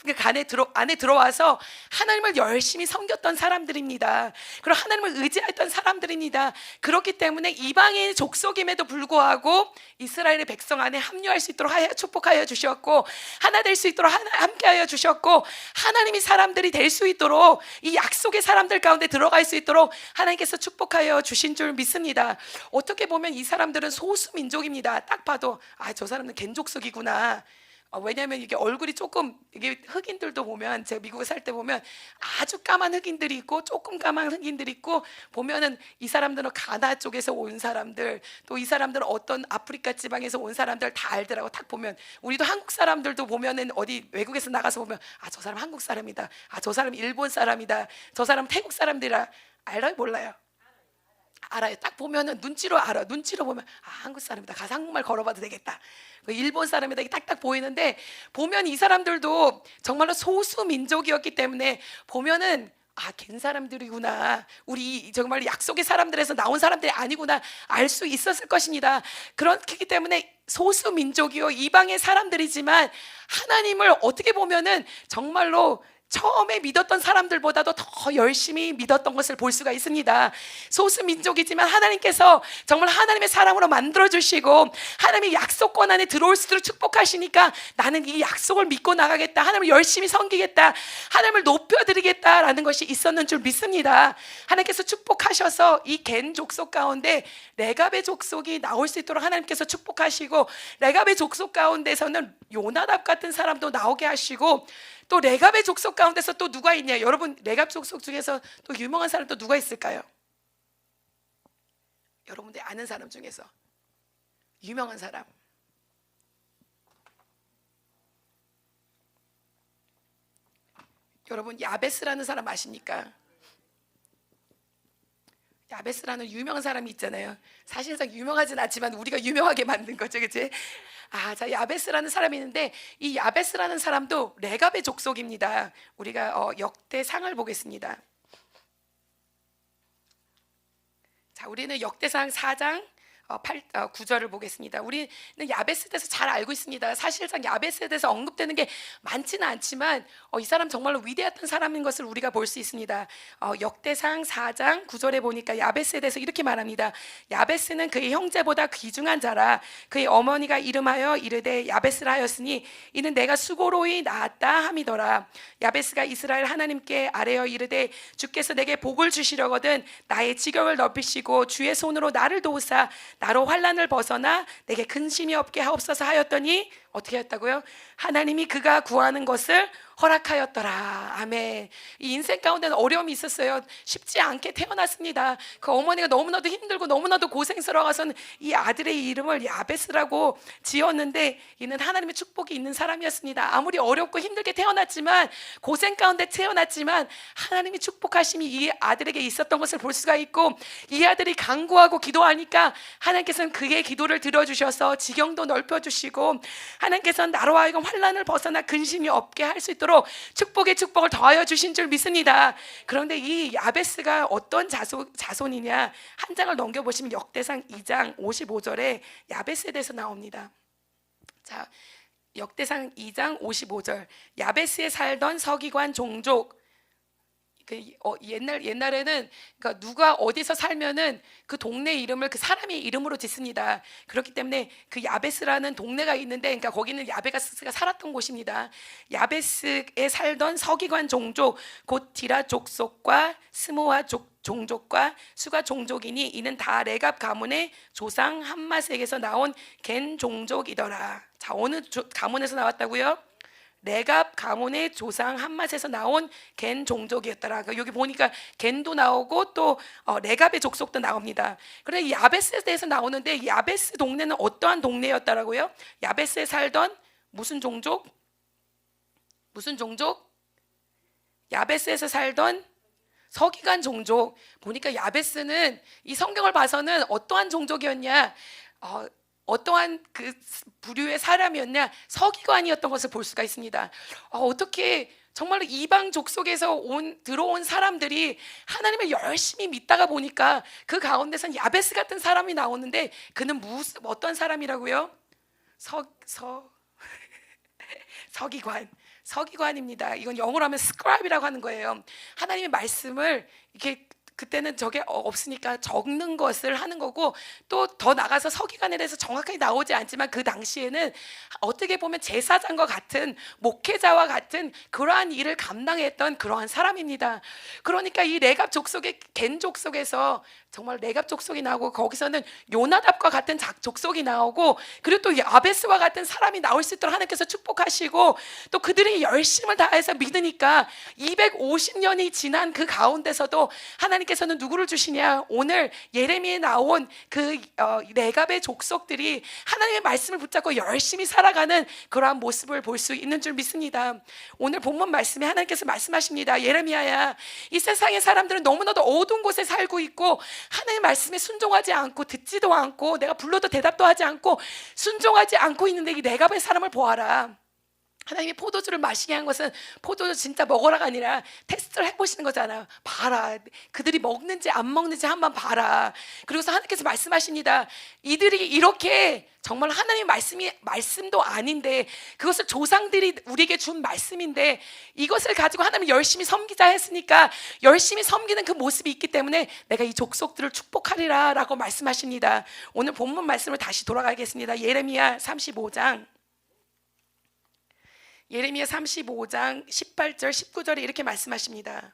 안에 들어와서 하나님을 열심히 섬겼던 사람들입니다. 그리고 하나님을 의지했던 사람들입니다. 그렇기 때문에 이방인의 족속임에도 불구하고 이스라엘의 백성 안에 합류할 수 있도록 축복하여 주셨고 하나 될 수 있도록 함께하여 주셨고 하나님이 사람들이 될 수 있도록 이 약속의 사람들 가운데 들어갈 수 있도록 하나님께서 축복하여 주신 줄 믿습니다. 어떻게 보면 이 사람들은 소수 민족입니다. 딱 봐도 저 사람은 겐족속이구나. 왜냐하면 이게 얼굴이 조금 이게 흑인들도 보면 제가 미국에 살 때 보면 아주 까만 흑인들이 있고 조금 까만 흑인들이 있고 보면은 이 사람들은 가나 쪽에서 온 사람들 또 이 사람들은 어떤 아프리카 지방에서 온 사람들 다 알더라고. 딱 보면 우리도 한국 사람들도 보면은 어디 외국에서 나가서 보면 저 사람 한국 사람이다. 저 사람 일본 사람이다. 저 사람 태국 사람들이라 알아요 몰라요? 알아요. 딱 보면은 눈치로 알아. 눈치로 보면 한국 사람이다. 가서 한국말 걸어봐도 되겠다. 일본 사람이다. 이게 딱딱 보이는데 보면 이 사람들도 정말로 소수 민족이었기 때문에 보면은 겐 사람들이구나. 우리 정말 약속의 사람들에서 나온 사람들이 아니구나 알 수 있었을 것입니다. 그렇기 때문에 소수 민족이요 이방의 사람들이지만 하나님을 어떻게 보면은 정말로 처음에 믿었던 사람들보다도 더 열심히 믿었던 것을 볼 수가 있습니다. 소수 민족이지만 하나님께서 정말 하나님의 사람으로 만들어주시고 하나님의 약속권 안에 들어올 수 있도록 축복하시니까 나는 이 약속을 믿고 나가겠다. 하나님을 열심히 섬기겠다. 하나님을 높여드리겠다라는 것이 있었는 줄 믿습니다. 하나님께서 축복하셔서 이 겐 족속 가운데 레갑의 족속이 나올 수 있도록 하나님께서 축복하시고 레갑의 족속 가운데서는 요나답 같은 사람도 나오게 하시고 또 레갑의 족속 가운데서 또 누가 있냐? 여러분 레갑 족속 중에서 또 유명한 사람 또 누가 있을까요? 여러분들 아는 사람 중에서 유명한 사람 여러분 야베스라는 사람 아십니까? 야베스라는 유명한 사람이 있잖아요. 사실상 유명하진 않지만 우리가 유명하게 만든 거죠, 그치? 자, 야베스라는 사람이 있는데 이 야베스라는 사람도 레갑의 족속입니다. 우리가 역대상을 보겠습니다. 자, 우리는 역대상 4장 9절을 보겠습니다. 우리는 야베스에 대해서 잘 알고 있습니다. 사실상 야베스에 대해서 언급되는 게 많지는 않지만 이 사람 정말로 위대했던 사람인 것을 우리가 볼 수 있습니다. 역대상 4장 9절에 보니까 야베스에 대해서 이렇게 말합니다. 야베스는 그의 형제보다 귀중한 자라. 그의 어머니가 이름하여 이르되 야베스라 하였으니 이는 내가 수고로이 낳았다 함이더라. 야베스가 이스라엘 하나님께 아뢰어 이르되 주께서 내게 복을 주시려거든 나의 지경을 넓히시고 주의 손으로 나를 도우사 나로 환난을 벗어나 내게 근심이 없게 하옵소서 하였더니 어떻게 했다고요? 하나님이 그가 구하는 것을 허락하였더라. 아멘. 이 인생 가운데는 어려움이 있었어요. 쉽지 않게 태어났습니다. 그 어머니가 너무나도 힘들고 너무나도 고생스러워서는 이 아들의 이름을 야베스라고 지었는데, 이는 하나님의 축복이 있는 사람이었습니다. 아무리 어렵고 힘들게 태어났지만, 고생 가운데 태어났지만 하나님이 축복하심이 이 아들에게 있었던 것을 볼 수가 있고, 이 아들이 간구하고 기도하니까 하나님께서는 그의 기도를 들어주셔서 지경도 넓혀주시고, 하나님께서는 나로 하여금 환난을 벗어나 근심이 없게 할 수 있도록 축복의 축복을 더하여 주신 줄 믿습니다. 그런데 이 야베스가 어떤 자손이냐, 한 장을 넘겨보시면 역대상 2장 55절에 야베스에 대해서 나옵니다. 자, 역대상 2장 55절. 야베스에 살던 서기관 종족, 옛날에는 그러니까 누가 어디서 살면은 그 동네 이름을 그 사람의 이름으로 짓습니다. 그렇기 때문에 그 야베스라는 동네가 있는데, 그러니까 거기는 야베스가 살았던 곳입니다. 야베스에 살던 서기관 종족, 곧 디라 족속과 스모아 종족과 수가 종족이니 이는 다 레갑 가문의 조상 함마색에서 나온 겐 종족이더라. 자, 어느 가문에서 나왔다고요? 레갑 가문의 조상 함맛에서 나온 겐 종족이었더라. 여기 보니까 겐도 나오고 또 레갑의 족속도 나옵니다. 그런데 야베스에 대해서 나오는데, 이 야베스 동네는 어떠한 동네였더라고요? 야베스에 살던 무슨 종족? 무슨 종족? 야베스에서 살던 서기관 종족. 보니까 야베스는 이 성경을 봐서는 어떠한 종족이었냐, 어떠한 그 부류의 사람이었냐, 서기관이었던 것을 볼 수가 있습니다. 어떻게 정말로 이방 족속에서 들어온 사람들이 하나님을 열심히 믿다가 보니까 그 가운데선 야베스 같은 사람이 나오는데, 그는 어떤 사람이라고요? 서기관입니다. 이건 영어로 하면 스크라이브라고 하는 거예요. 하나님의 말씀을 이렇게, 그때는 저게 없으니까 적는 것을 하는 거고, 또 더 나가서 서기관에 대해서 정확하게 나오지 않지만 그 당시에는 어떻게 보면 제사장과 같은, 목회자와 같은 그러한 일을 감당했던 그러한 사람입니다. 그러니까 이 레갑 족속의 겐 족속에서 정말 레갑 족속이 나오고, 거기서는 요나답과 같은 족속이 나오고, 그리고 또 야베스와 같은 사람이 나올 수 있도록 하나님께서 축복하시고, 또 그들이 열심을 다해서 믿으니까 250년이 지난 그 가운데서도 하나님께서는 누구를 주시냐, 오늘 예레미야에 나온 그 레갑의 족속들이 하나님의 말씀을 붙잡고 열심히 살아가는 그러한 모습을 볼 수 있는 줄 믿습니다. 오늘 본문 말씀에 하나님께서 말씀하십니다. 예레미야야, 이 세상의 사람들은 너무나도 어두운 곳에 살고 있고 하나님의 말씀에 순종하지 않고 듣지도 않고 내가 불러도 대답도 하지 않고 순종하지 않고 있는데, 이 레갑의 사람을 보아라. 하나님이 포도주를 마시게 한 것은 포도주 진짜 먹어라가 아니라 테스트를 해보시는 거잖아요. 봐라, 그들이 먹는지 안 먹는지 한번 봐라. 그리고서 하나님께서 말씀하십니다. 이들이 이렇게 정말 하나님의 말씀도 아닌데, 그것을 조상들이 우리에게 준 말씀인데, 이것을 가지고 하나님을 열심히 섬기자 했으니까 열심히 섬기는 그 모습이 있기 때문에 내가 이 족속들을 축복하리라 라고 말씀하십니다. 오늘 본문 말씀을 다시 돌아가겠습니다. 예레미야 35장 18절 19절에 이렇게 말씀하십니다.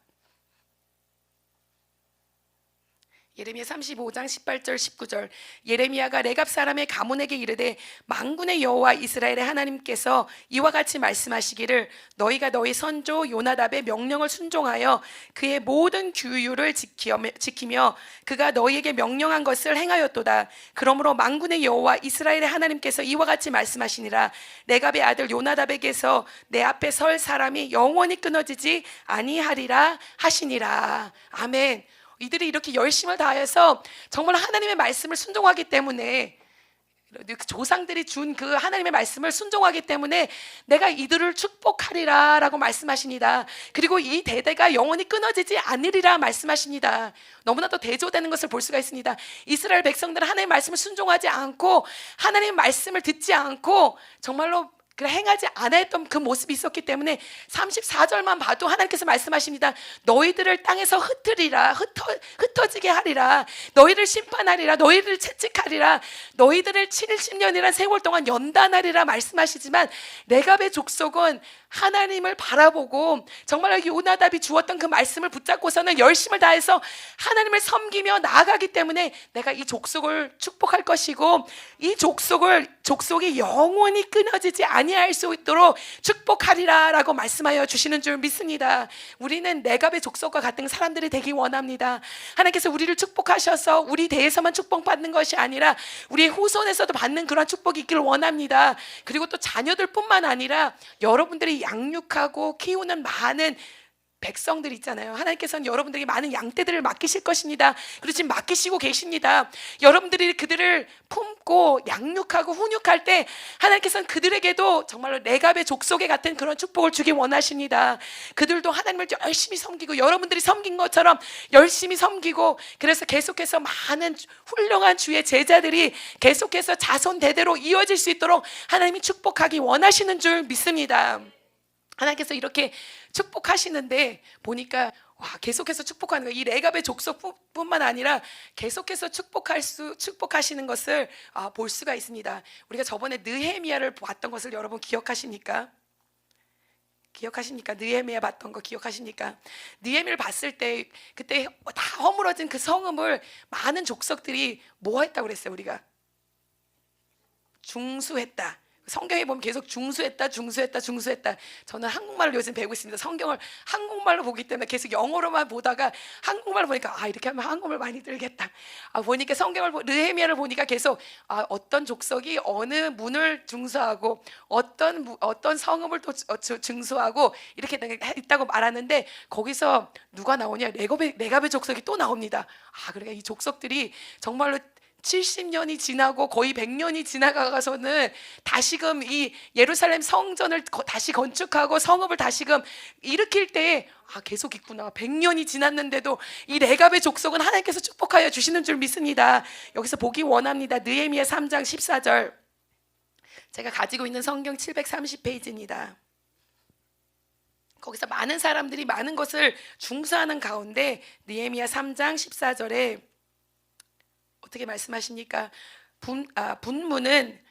예레미야 35장 18절 19절. 예레미야가 레갑 사람의 가문에게 이르되, 만군의 여호와 이스라엘의 하나님께서 이와 같이 말씀하시기를, 너희가 너희 선조 요나답의 명령을 순종하여 그의 모든 규율을 지키며 그가 너희에게 명령한 것을 행하였도다. 그러므로 만군의 여호와 이스라엘의 하나님께서 이와 같이 말씀하시니라, 레갑의 아들 요나답에게서 내 앞에 설 사람이 영원히 끊어지지 아니하리라 하시니라. 아멘. 이들이 이렇게 열심을 다해서 정말 하나님의 말씀을 순종하기 때문에, 조상들이 준 그 하나님의 말씀을 순종하기 때문에 내가 이들을 축복하리라 라고 말씀하십니다. 그리고 이 대대가 영원히 끊어지지 않으리라 말씀하십니다. 너무나도 대조되는 것을 볼 수가 있습니다. 이스라엘 백성들은 하나님의 말씀을 순종하지 않고 하나님의 말씀을 듣지 않고 정말로 행하지 않았던 그 모습이 있었기 때문에 34절만 봐도 하나님께서 말씀하십니다. 너희들을 땅에서 흩어지게 하리라. 너희를 심판하리라. 너희를 채찍하리라. 너희들을 70년이란 세월 동안 연단하리라 말씀하시지만, 레갑의 족속은 하나님을 바라보고 정말 요나답이 주었던 그 말씀을 붙잡고서는 열심을 다해서 하나님을 섬기며 나아가기 때문에 내가 이 족속을 축복할 것이고, 이 족속이 영원히 끊어지지 많이 할 수 있도록 축복하리라라고 말씀하여 주시는 줄 믿습니다. 우리는 내갑의 족속과 같은 사람들이 되기 원합니다. 하나님께서 우리를 축복하셔서 우리 대해서만 축복받는 것이 아니라 우리의 후손에서도 받는 그런 축복이 있기를 원합니다. 그리고 또 자녀들뿐만 아니라 여러분들이 양육하고 키우는 많은 백성들 있잖아요. 하나님께서는 여러분들에게 많은 양떼들을 맡기실 것입니다. 그리고 지금 맡기시고 계십니다. 여러분들이 그들을 품고 양육하고 훈육할 때 하나님께서는 그들에게도 정말로 레갑의 족속에 같은 그런 축복을 주기 원하십니다. 그들도 하나님을 열심히 섬기고 여러분들이 섬긴 것처럼 열심히 섬기고, 그래서 계속해서 많은 훌륭한 주의 제자들이 계속해서 자손 대대로 이어질 수 있도록 하나님이 축복하기 원하시는 줄 믿습니다. 하나님께서 이렇게 축복하시는데 보니까 계속해서 축복하는 거예요. 이 레갑의 족속뿐만 아니라 계속해서 축복하시는 것을 볼 수가 있습니다. 우리가 저번에 느헤미야를 봤던 것을 여러분 기억하십니까? 느헤미야 봤던 거 기억하십니까? 느헤미야를 봤을 때 그때 다 허물어진 그 성읍을 많은 족속들이 뭐 했다고 그랬어요? 우리가 중수했다. 성경에 보면 계속 중수했다. 저는 한국말로 요즘 배우고 있습니다. 성경을 한국말로 보기 때문에 계속 영어로만 보다가 한국말로 보니까 이렇게 하면 한국말 많이 들겠다. 보니까 느헤미야를 보니까 계속 어떤 족속이 어느 문을 중수하고 어떤 성읍을 또 중수하고 이렇게 있다고 말하는데, 거기서 누가 나오냐? 레갑의 족속이 또 나옵니다. 그러니까 이 족속들이 정말로 70년이 지나고 거의 100년이 지나가서는 다시금 이 예루살렘 성전을 다시 건축하고 성읍을 다시금 일으킬 때 계속 있구나. 100년이 지났는데도 이 레갑의 족속은 하나님께서 축복하여 주시는 줄 믿습니다. 여기서 보기 원합니다. 느헤미야 3장 14절. 제가 가지고 있는 성경 730페이지입니다. 거기서 많은 사람들이 많은 것을 중수하는 가운데 느헤미야 3장 14절에 어떻게 말씀하십니까? 분문은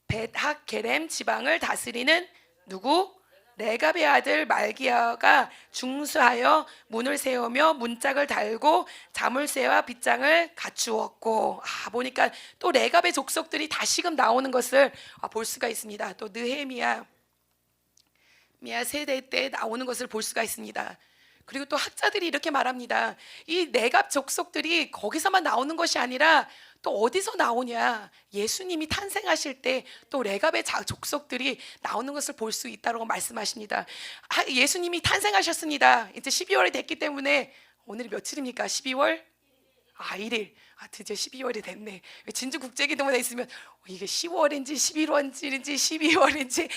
벳하게렘 지방을 다스리는 누구? 레갑의 아들 말기야가 중수하여 문을 세우며 문짝을 달고 자물쇠와 빗장을 갖추었고. 보니까 또 레갑의 족속들이 다시금 나오는 것을 볼 수가 있습니다. 또 느헤미야 세대 때 나오는 것을 볼 수가 있습니다. 그리고 또 학자들이 이렇게 말합니다. 이 레갑 족속들이 거기서만 나오는 것이 아니라 또 어디서 나오냐? 예수님이 탄생하실 때 또 레갑의 족속들이 나오는 것을 볼 수 있다고 말씀하십니다. 예수님이 탄생하셨습니다. 이제 12월이 됐기 때문에 오늘이 며칠입니까? 12월 1일. 드디어 12월이 됐네. 진주국제기도원에 있으면 이게 10월인지 11월인지 12월인지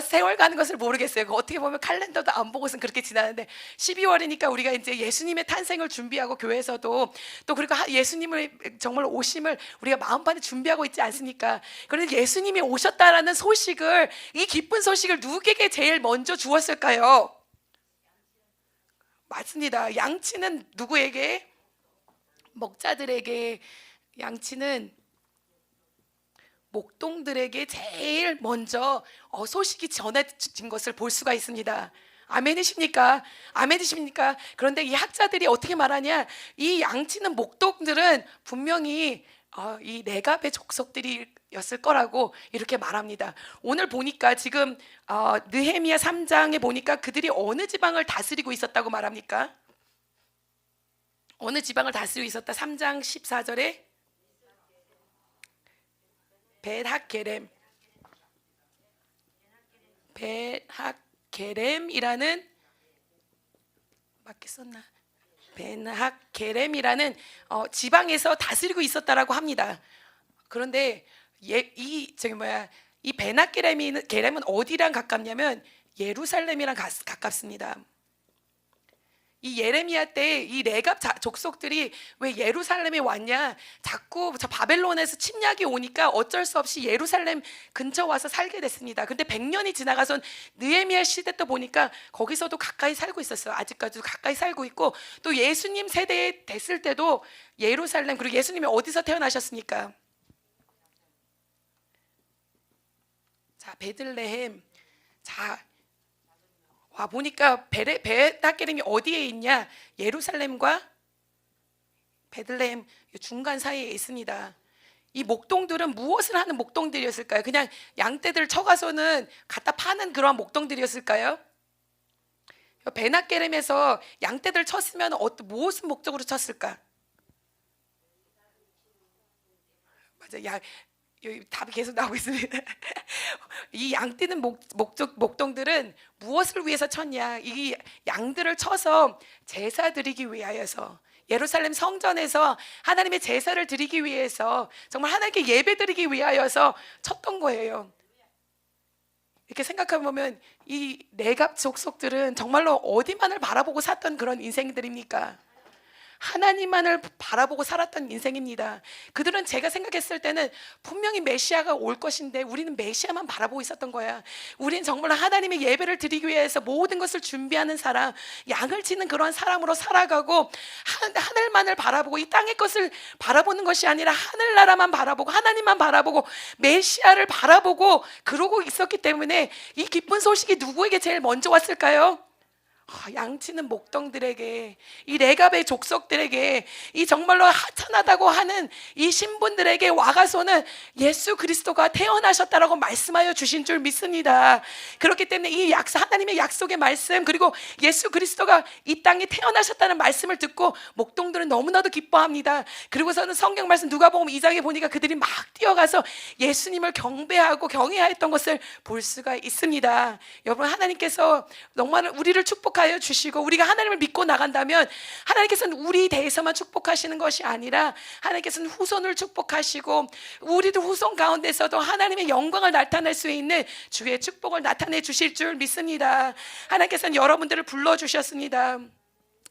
세월 가는 것을 모르겠어요. 어떻게 보면 칼렌더도 안 보고선 그렇게 지나는데 12월이니까 우리가 이제 예수님의 탄생을 준비하고 교회에서도 또 그리고 예수님을 정말 오심을 우리가 마음판에 준비하고 있지 않습니까? 그런데 예수님이 오셨다라는 소식을, 이 기쁜 소식을 누구에게 제일 먼저 주었을까요? 맞습니다. 양치는 누구에게? 먹자들에게. 양치는 목동들에게 제일 먼저 소식이 전해진 것을 볼 수가 있습니다. 아멘이십니까? 그런데 이 학자들이 어떻게 말하냐? 이 양치는 목동들은 분명히 이 레갑의 족속들이었을 거라고 이렇게 말합니다. 오늘 보니까 지금 느헤미야 3장에 보니까 그들이 어느 지방을 다스리고 있었다고 말합니까? 어느 지방을 다스리고 있었다? 3장 14절에 벳하게렘이라는 맞게 썼나? 벳하게렘이라는 지방에서 다스리고 있었다라고 합니다. 그런데 이 벳하게렘은 어디랑 가깝냐면 예루살렘이랑 가깝습니다. 이 예레미야 때 이 레갑 족속들이 왜 예루살렘에 왔냐? 자꾸 저 바벨론에서 침략이 오니까 어쩔 수 없이 예루살렘 근처 와서 살게 됐습니다. 근데 100년이 지나가선 느헤미야 시대 때 보니까 거기서도 가까이 살고 있었어요. 아직까지도 가까이 살고 있고, 또 예수님 세대 됐을 때도 예루살렘, 그리고 예수님이 어디서 태어나셨습니까? 자, 베들레헴. 자, 보니까 벳하게렘이 어디에 있냐? 예루살렘과 베들레헴 중간 사이에 있습니다. 이 목동들은 무엇을 하는 목동들이었을까요? 그냥 양떼들 쳐가서는 갖다 파는 그러한 목동들이었을까요? 베나게렘에서 양떼들 쳤으면 무엇을 목적으로 쳤을까? 맞아, 여기 답이 계속 나오고 있습니다. 이 양떼는 목동들은 무엇을 위해서 쳤냐? 이 양들을 쳐서 제사 드리기 위하여서, 예루살렘 성전에서 하나님의 제사를 드리기 위해서, 정말 하나님께 예배 드리기 위하여서 쳤던 거예요. 이렇게 생각해 보면 이 내갑 족속들은 정말로 어디만을 바라보고 샀던 그런 인생들입니까? 하나님만을 바라보고 살았던 인생입니다. 그들은 제가 생각했을 때는 분명히 메시아가 올 것인데 우리는 메시아만 바라보고 있었던 거야. 우리는 정말 하나님의 예배를 드리기 위해서 모든 것을 준비하는 사람, 양을 치는 그런 사람으로 살아가고, 하늘만을 바라보고 이 땅의 것을 바라보는 것이 아니라 하늘나라만 바라보고 하나님만 바라보고 메시아를 바라보고 그러고 있었기 때문에 이 기쁜 소식이 누구에게 제일 먼저 왔을까요? 양치는 목동들에게, 이 레갑의 족속들에게, 이 정말로 하찮하다고 하는 이 신분들에게 와가서는 예수 그리스도가 태어나셨다라고 말씀하여 주신 줄 믿습니다. 그렇기 때문에 이 하나님의 약속의 말씀, 그리고 예수 그리스도가 이 땅에 태어나셨다는 말씀을 듣고 목동들은 너무나도 기뻐합니다. 그리고서는 성경 말씀 누가복음 2장에 보니까 그들이 막 뛰어가서 예수님을 경배하고 경외하였던 것을 볼 수가 있습니다. 여러분, 하나님께서 정말 우리를 축복하여 주시고 우리가 하나님을 믿고 나간다면 하나님께서는 우리 대해서만 축복하시는 것이 아니라 하나님께서는 후손을 축복하시고 우리도 후손 가운데서도 하나님의 영광을 나타낼 수 있는 주의 축복을 나타내 주실 줄 믿습니다. 하나님께서는 여러분들을 불러주셨습니다.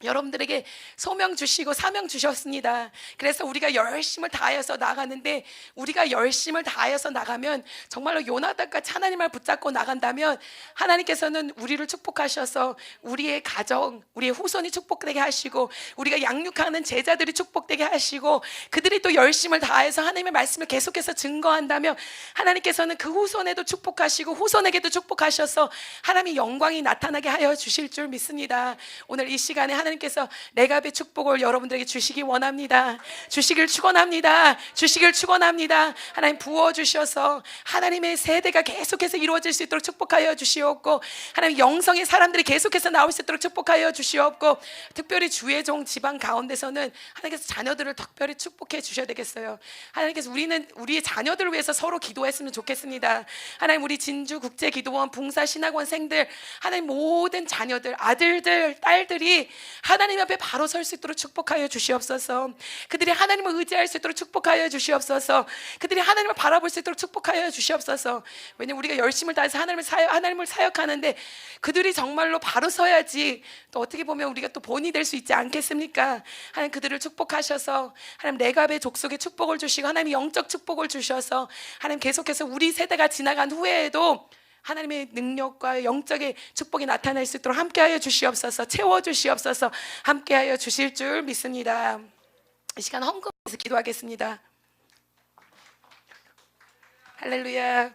여러분들에게 소명 주시고 사명 주셨습니다. 그래서 우리가 열심을 다하여서 나가는데, 우리가 열심을 다하여서 나가면 정말로 요나단같이 하나님을 붙잡고 나간다면 하나님께서는 우리를 축복하셔서 우리의 가정, 우리의 후손이 축복되게 하시고 우리가 양육하는 제자들이 축복되게 하시고 그들이 또 열심을 다해서 하나님의 말씀을 계속해서 증거한다면 하나님께서는 그 후손에도 축복하시고 후손에게도 축복하셔서 하나님의 영광이 나타나게 하여 주실 줄 믿습니다. 오늘 이 시간에 하나님께서 레갑의 축복을 여러분들에게 주시기 원합니다. 주시길 축원합니다. 주시길 축원합니다. 하나님 부어주셔서 하나님의 세대가 계속해서 이루어질 수 있도록 축복하여 주시옵고, 하나님 영성의 사람들이 계속해서 나올 수 있도록 축복하여 주시옵고, 특별히 주의 종 지방 가운데서는 하나님께서 자녀들을 특별히 축복해 주셔야 되겠어요. 하나님께서 우리는 우리의 자녀들을 위해서 서로 기도했으면 좋겠습니다. 하나님, 우리 진주 국제기도원 붕사 신학원생들, 하나님 모든 자녀들, 아들들, 딸들이 하나님 앞에 바로 설 수 있도록 축복하여 주시옵소서. 그들이 하나님을 의지할 수 있도록 축복하여 주시옵소서. 그들이 하나님을 바라볼 수 있도록 축복하여 주시옵소서. 왜냐하면 우리가 열심을 다해서 하나님을 사역하는데 그들이 정말로 바로 서야지 또 어떻게 보면 우리가 또 본이 될 수 있지 않겠습니까? 하나님, 그들을 축복하셔서 하나님 레갑의 족속에 축복을 주시고 하나님 영적 축복을 주셔서 하나님 계속해서 우리 세대가 지나간 후에도 하나님의 능력과 영적의 축복이 나타날 수 있도록 함께하여 주시옵소서. 채워주시옵소서. 함께하여 주실 줄 믿습니다. 이 시간 헌금해서 기도하겠습니다. 할렐루야.